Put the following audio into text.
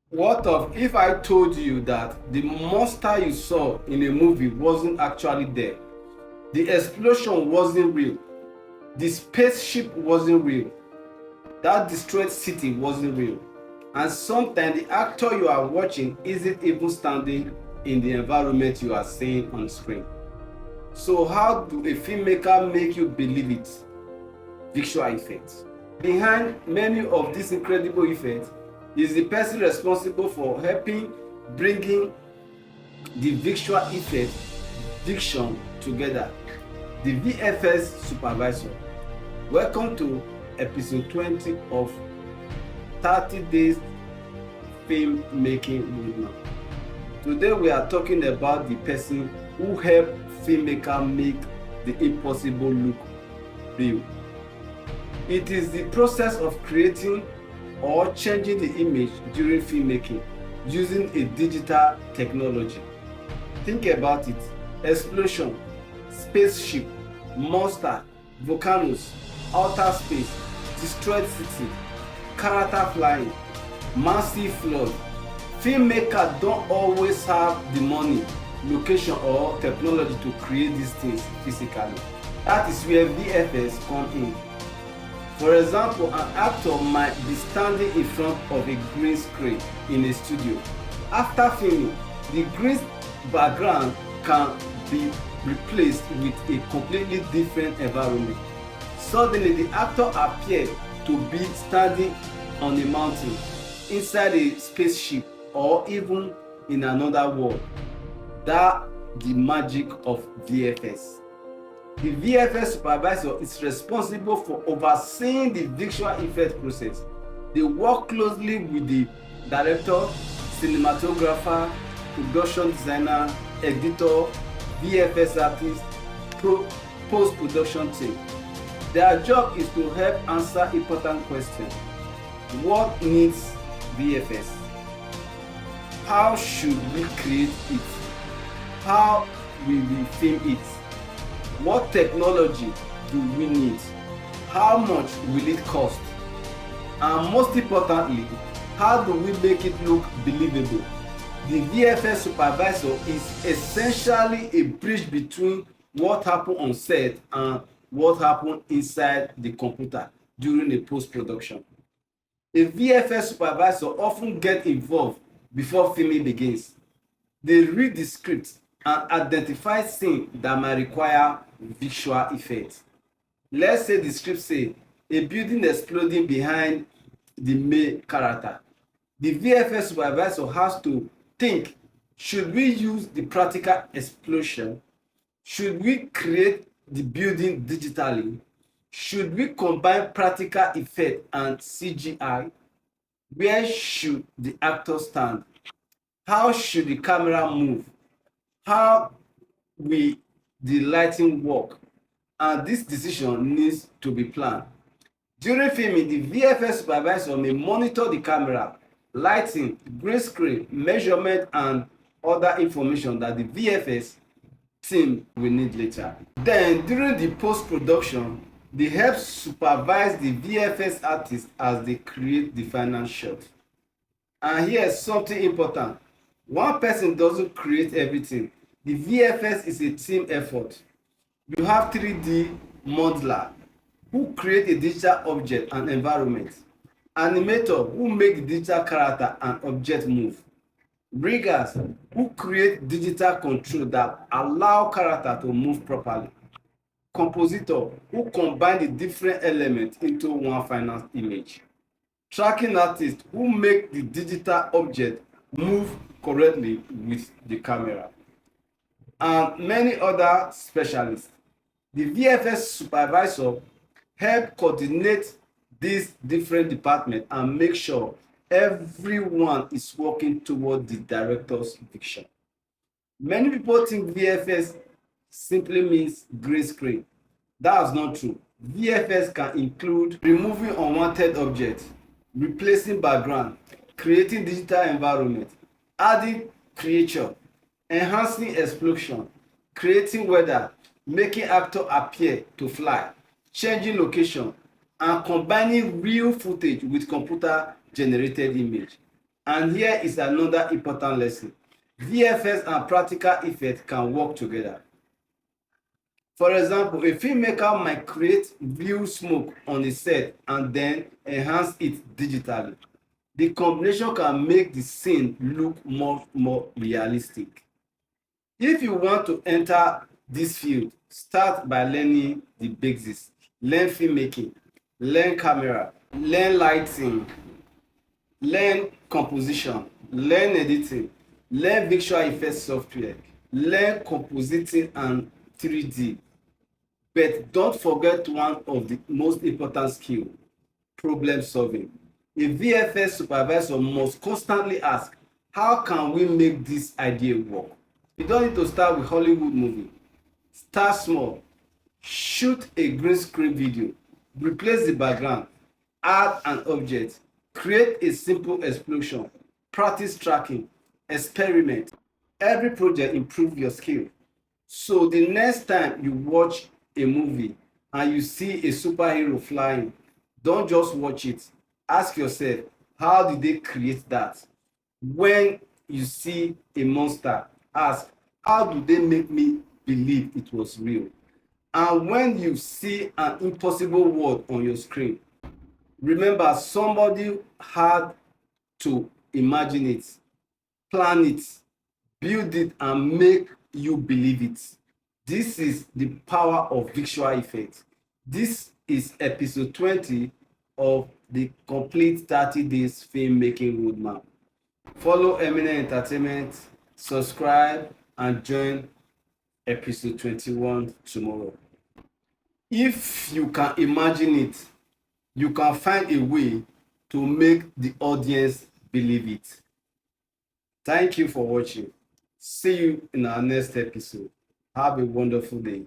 What of if I told you that the monster you saw in a movie wasn't actually there? The explosion wasn't real. The spaceship wasn't real. That destroyed city wasn't real. And sometimes the actor you are watching isn't even standing in the environment you are seeing on screen. So how do a filmmaker make you believe it? Visual effects. Behind many of these incredible effects is the person responsible for helping bringing the visual effect diction together, the VFX Supervisor. Welcome to episode 20 of 30 Days Filmmaking Roadmap. Today we are talking about the person who helped filmmaker make the impossible look real. It is the process of creating or changing the image during filmmaking using a digital technology. Think about it: explosion, spaceship, monster, volcanoes, outer space, destroyed city, character flying, massive flood. Filmmakers don't always have the money, location or technology to create these things physically. That is where VFX come in. For example, an actor might be standing in front of a green screen in a studio. After filming, the green background can be replaced with a completely different environment. Suddenly, the actor appears to be standing on a mountain, inside a spaceship, or even in another world. That's the magic of VFX. The VFX supervisor is responsible for overseeing the visual effect process. They work closely with the director, cinematographer, production designer, editor, VFX artist, post-production team. Their job is to help answer important questions. What needs VFX? How should we create it? How will we film it? What technology do we need? How much will it cost? And most importantly, how do we make it look believable? The VFX supervisor is essentially a bridge between what happened on set and what happened inside the computer during a post-production. A VFX supervisor often gets involved before filming begins. They read the script and identify scenes that might require visual effects. Let's say the script say a building exploding behind the main character. The VFX supervisor has to think: should we use the practical explosion? Should we create the building digitally? Should we combine practical effect and CGI? Where should the actor stand? How should the camera move? How will the lighting work? And this decision needs to be planned. During filming, the VFX supervisor may monitor the camera, lighting, green screen, measurement, and other information that the VFX team will need later. Then, during the post-production, they help supervise the VFX artists as they create the final shot. And here's something important: one person doesn't create everything. The VFX is a team effort. You have 3D modeler who create a digital object and environment, animator who make the digital character and object move, riggers who create digital control that allow character to move properly, compositor who combine the different elements into one final image, tracking artist who make the digital object move correctly with the camera, and many other specialists. The VFX supervisor help coordinate these different departments and make sure everyone is working toward the director's vision. Many people think VFX simply means green screen. That's not true. VFX can include removing unwanted objects, replacing background, creating digital environment, adding creature, enhancing explosion, creating weather, making actor appear to fly, changing location, and combining real footage with computer generated image. And here is another important lesson. VFX and practical effects can work together. For example, a filmmaker might create blue smoke on a set and then enhance it digitally. The combination can make the scene look much more realistic. If you want to enter this field, start by learning the basics. Learn filmmaking, learn camera, learn lighting, learn composition, learn editing, learn visual effects software, learn compositing and 3D. But don't forget one of the most important skills: problem solving. A VFX supervisor must constantly ask, how can we make this idea work? You don't need to start with Hollywood movie. Start small. Shoot a green screen video. Replace the background. Add an object. Create a simple explosion. Practice tracking. Experiment. Every project improve your skill. So the next time you watch a movie and you see a superhero flying, don't just watch it. Ask yourself, how did they create that? When you see a monster, ask, how do they make me believe it was real? And when you see an impossible world on your screen, remember somebody had to imagine it, plan it, build it, and make you believe it. This is the power of visual effects. This is episode 20 of the complete 30 days filmmaking roadmap. Follow Eminent Entertainment, subscribe, and join episode 21 tomorrow. If you can imagine it, you can find a way to make the audience believe it. Thank you for watching. See you in our next episode. Have a wonderful day.